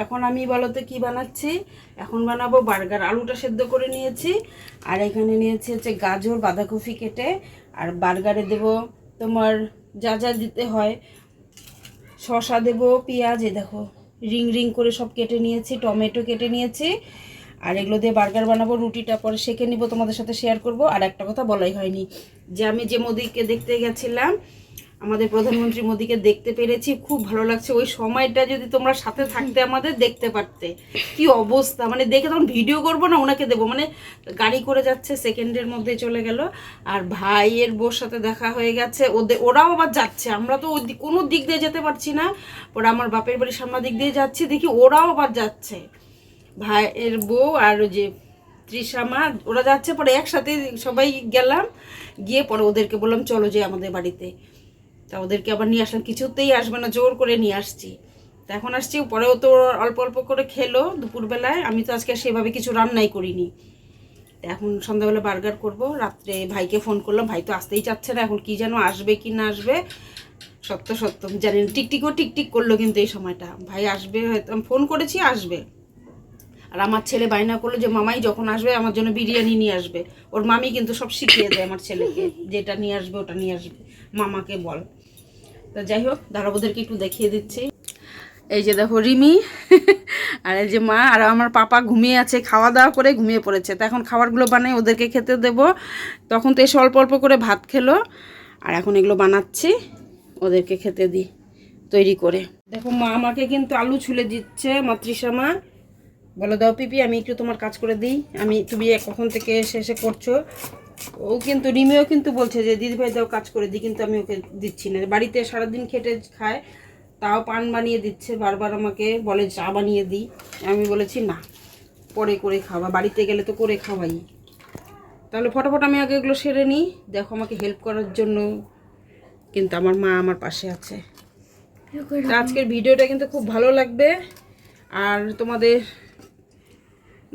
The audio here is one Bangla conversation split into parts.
এখন আমি বলতে কি বানাচ্ছি, এখন বানাবো বার্গার। আলুটা সেদ্ধ করে নিয়েছি, আর এখানে নিয়েছি হচ্ছে গাজর বাঁধাকপি কেটে। আর বার্গারে দেব তোমার যা যা দিতে হয়, শসা দেব, পেঁয়াজ, এই দেখো রিং রিং করে সব কেটে নিয়েছি, টমেটো কেটে নিয়েছি। আর এগুলো দিয়ে বার্গার বানাবো। রুটিটা পরে সেঁকে নিব, তোমাদের সাথে শেয়ার করব। আর একটা কথা বলাই হয়নি, যে আমি যে মোদিকে দেখতে গেছিলাম, আমাদের প্রধানমন্ত্রী মোদিকে দেখতে পেরেছি, খুব ভালো লাগছে। ওই সময়টা যদি তোমরা সাথে থাকতে আমাদের, দেখতে পারতে কি অবস্থা। মানে দেখে তখন ভিডিও করবো না, ওনাকে দেবো। মানে গাড়ি করে যাচ্ছে, সেকেন্ডের মধ্যে চলে গেল। আর ভাইয়ের বউর সাথে দেখা হয়ে গেছে, ওরাও আবার যাচ্ছে। আমরা তো ওই কোনো দিক দিয়ে যেতে পারছি না। ওরা আমার বাপের বাড়ির সামনের দিক দিয়ে যাচ্ছে, দেখি ওরাও আবার যাচ্ছে। ভাইয়ের বউ আর ওই যে তৃষা মা, ওরা যাচ্ছে। পরে একসাথে সবাই গেলাম, গিয়ে পরে ওদেরকে বললাম চলো যে আমাদের বাড়িতে। তা ওদেরকে আবার নিয়ে আসলাম, কিছুতেই আসবে না, জোর করে নিয়ে আসছি। তা এখন আসছি, পরেও তো অল্প অল্প করে খেলো দুপুরবেলায়। আমি তো আজকে সেভাবে কিছু রান্নাই করিনি। তা এখন সন্ধ্যাবেলা বার্গার করব। রাত্রে ভাইকে ফোন করলাম, ভাই তো আসতেই চাচ্ছে না। এখন কি যেন আসবে কি না আসবে, সত্য জানি না। টিকটিকও টিকটিক করলো কিন্তু এই সময়টা, ভাই আসবে হয়তো। আমি ফোন করেছি, আসবে। আর আমার ছেলে বায়না করলো যে মামাই যখন আসবে আমার জন্য বিরিয়ানি নিয়ে আসবে। ওর মামি কিন্তু সব শিখিয়ে দেয় আমার ছেলেকে, যেটা নিয়ে আসবে ওটা নিয়ে আসবে, মামাকে বল। তা যাই হোক, দাঁড়াবোদেরকে একটু দেখিয়ে দিচ্ছি। এই যে দেখো রিমি আর এই যে মা আর আমার পাপা ঘুমিয়ে আছে, খাওয়া দাওয়া করে ঘুমিয়ে পড়েছে। তো এখন খাবারগুলো বানাই ওদেরকে খেতে দেব। তখন তো এসে অল্প অল্প করে ভাত খেলো, আর এখন এগুলো বানাচ্ছি, ওদেরকে খেতে দিই তৈরি করে। দেখো মা আমাকে কিন্তু আলু ছুলে দিচ্ছে, মাতৃষা মা। বলো দাও পিপি, আমি একটু তোমার কাজ করে দিই। তুমি কখন থেকে এসে করছো। ও কিন্তু রিমিও কিন্তু বলছে যে দিদিভাই দাও কাজ করে দিই, কিন্তু আমি ওকে দিচ্ছি না। বাড়িতে সারাদিন খেটে খায়, তাও পান বানিয়ে দিচ্ছে, বারবার আমাকে বলে চা বানিয়ে দিই। আমি বলেছি না, পরে করে খাওয়া, বাড়িতে গেলে তো করে খাওয়াই। তাহলে ফটাফট আমি আগে এগুলো সেরে নিই। দেখো আমাকে হেল্প করার জন্য কিন্তু আমার মা আমার পাশে আছে। আজকের ভিডিওটা কিন্তু খুব ভালো লাগবে। আর তোমাদের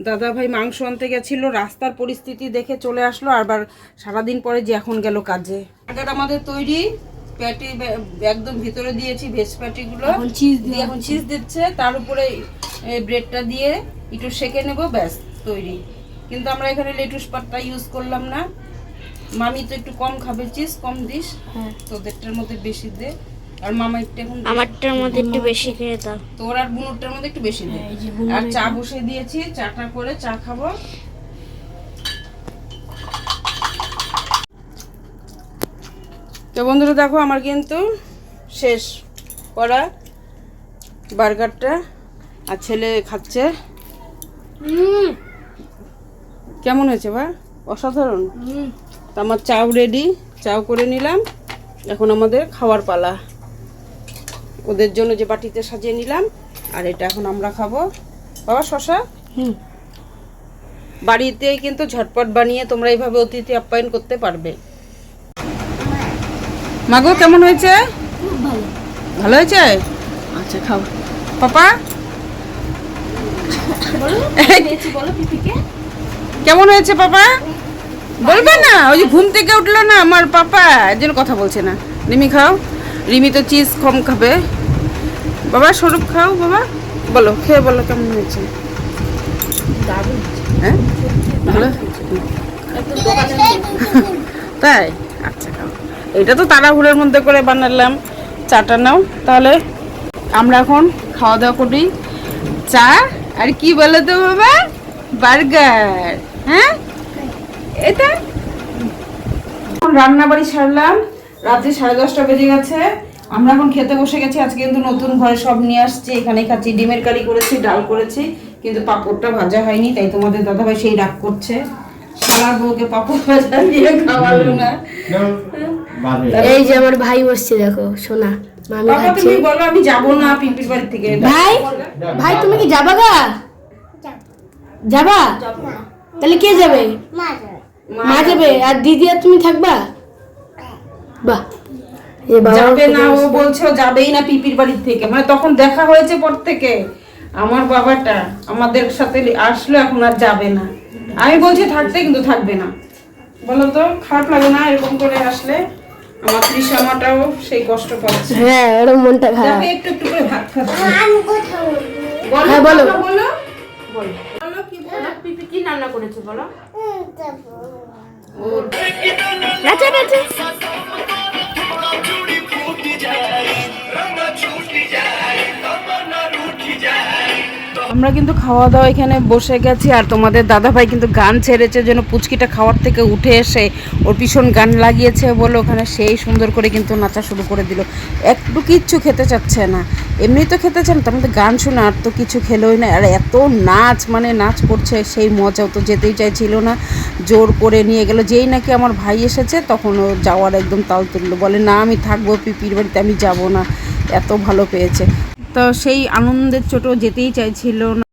দাদা ভাই মাংস আনতে গেছিলো, রাস্তার পরিস্থিতি দেখে চলে আসলো। আবার সারাদিন পরে যে এখন গেল কাজে। বার্গার আমাদের তৈরি, প্যাটি একদম ভিতরে দিয়েছি ভেজ প্যাটিগুলো, এখন চিজ দিচ্ছে, তার উপরে ব্রেডটা দিয়ে একটু সেঁকে নেব, ব্যাস তৈরি। কিন্তু আমরা এখানে লেটুস পাতা ইউজ করলাম না। মামি তো একটু কম খাবে, চিজ কম দিস, তোদেরটার মধ্যে বেশি দে। আর মামা একটু এখন আমারটার মধ্যে একটু বেশি খেয়ে দাও, তোর আর বুনুরটার মধ্যে একটু বেশি দে। আর চা বসে দিয়েছি, চাটা করে চা খাবো। তো বন্ধুরা দেখো আমার কিন্তু শেষ করা বার্গারটা, আর ছেলে খাচ্ছে। কেমন হয়েছে বা? অসাধারণ। তো আমার চাও রেডি, চাও করে নিলাম। এখন আমাদের খাওয়ার পালা। ওদের জন্য যে বাটিতে সাজিয়ে নিলাম, আর এটা এখন আমরা খাবো। বাবা শসা, বাড়িতে কিন্তু ঝটপট বানিয়ে তোমরা এইভাবে অতিথি আপ্যায়ন করতে পারবে। মাগো কেমন হয়েছে? ভালো হয়েছে? আচ্ছা খাও। পাপা কেমন হয়েছে পাপা? বলবে না, ওই যে ঘুম থেকে উঠলো না আমার পাপা, এর জন্য কথা বলছে না। রিমি খাও, রিমি তো চিজ কম খাবে। বাবা স্বরূপ খাও, বাবা বলো, খেয়ে বলো কেমন হয়েছে। হ্যাঁ ভালো তাই? আচ্ছা খাও। এটা তো তাড়াহুড়োর মধ্যে করে বানালাম। চাটা নাও তাহলে। আমরা এখন খাওয়া দাওয়া করি। চা আর কি বলো তো বাবা, বার্গার। হ্যাঁ এটা এখন রান্না বাড়ি সারলাম, রাত্রি 10:30 বেজে গেছে। আমরা এখন খেতে বসে গেছি। আজকে কিন্তু নতুন ঘরে সব নিয়ে আসছি, এখানে খাচ্ছি। ডিমের কারি করেছি, ডাল করেছি, কিন্তু পাঁপড়টা ভাজা হয়নি, তাই তোমাদের দাদাভাই সেই রাগ করছে, শালার বউকে পাঁপড় ভাজা দিয়ে খাওয়ালো না। এই যে আমার ভাই বসছে দেখো, সোনা মামি বাবা তুমি বলো আমি যাব না পিপির বাড়ি থেকে। ভাই ভাই তুমি কি যাবা গা? যাবা? তাহলে কে যাবে? মা যাবে। আর দিদি আর তুমি থাকবা? বাহ, যাবে না, ও বলছে যাবেই না পিপির বাড়ি থেকে। মানে তখন দেখা হয়েছে পর থেকে আমার বাবাটা আমাদের সাথে আসলো, এখন আর যাবে না। আমি বলছি থাকতে, কিন্তু থাকবে না। বলো তো খারাপ লাগে না এরকম করে আসলে? আমার তৃষামাটাও সেই কষ্ট পাচ্ছে। হ্যাঁ, ওর মনটা খারাপ। একটু একটু করে ভাত খাচ্ছে। হ্যাঁ, বলো। বলো বলো বলো কি বলো পিপি কি রান্না করেছে বলো নাচো নাচো। আমরা কিন্তু খাওয়া দাওয়া এখানে বসে গেছি আর তোমাদের দাদাভাই কিন্তু গান ছেড়েছে যেন পুচকিটা খাওয়ার থেকে উঠে এসে ওর ভীষণ গান লাগিয়েছে বলে ওখানে সেই সুন্দর করে কিন্তু নাচা শুরু করে দিল। একটু কিচ্ছু খেতে চাচ্ছে না, এমনি তো খেতে চান তার মধ্যে গান শুনে আর তো কিছু খেলোই না। আর এত নাচ মানে নাচ করছে সেই মজাও তো যেতেই চাইছিল না, জোর করে নিয়ে গেল। যেই নাকি আমার ভাই এসেছে তখন ও যাওয়ার একদম তাল তুললো, বলে না আমি থাকবো পিপির বাড়িতে, আমি যাব না। এত ভালো পেয়েছে, তো সেই আনন্দের চোটও যেতেই চাইছিল না।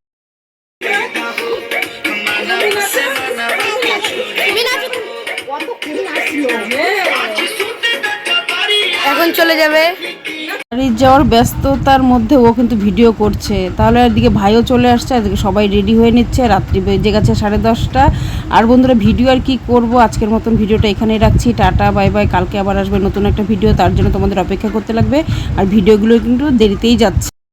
এখন চলে যাবে। বাড়ি যাওয়ার ব্যস্ততার মধ্যে ও কিন্তু ভিডিও করছে, তাহলে এদিকে ভাইও চলে আসছে, এদিকে সবাই রেডি হয়ে নিচ্ছে, রাত্রি বেজে গেছে 10:30। আর বন্ধুরা ভিডিও আর কি করব, আজকের মতন ভিডিওটা এখানেই রাখছি। টাটা বাই বাই, কালকে আবার আসবে নতুন একটা ভিডিও, তার জন্য তোমাদের অপেক্ষা করতে লাগবে। আর ভিডিওগুলো কিন্তু দেরিতেই যাচ্ছে।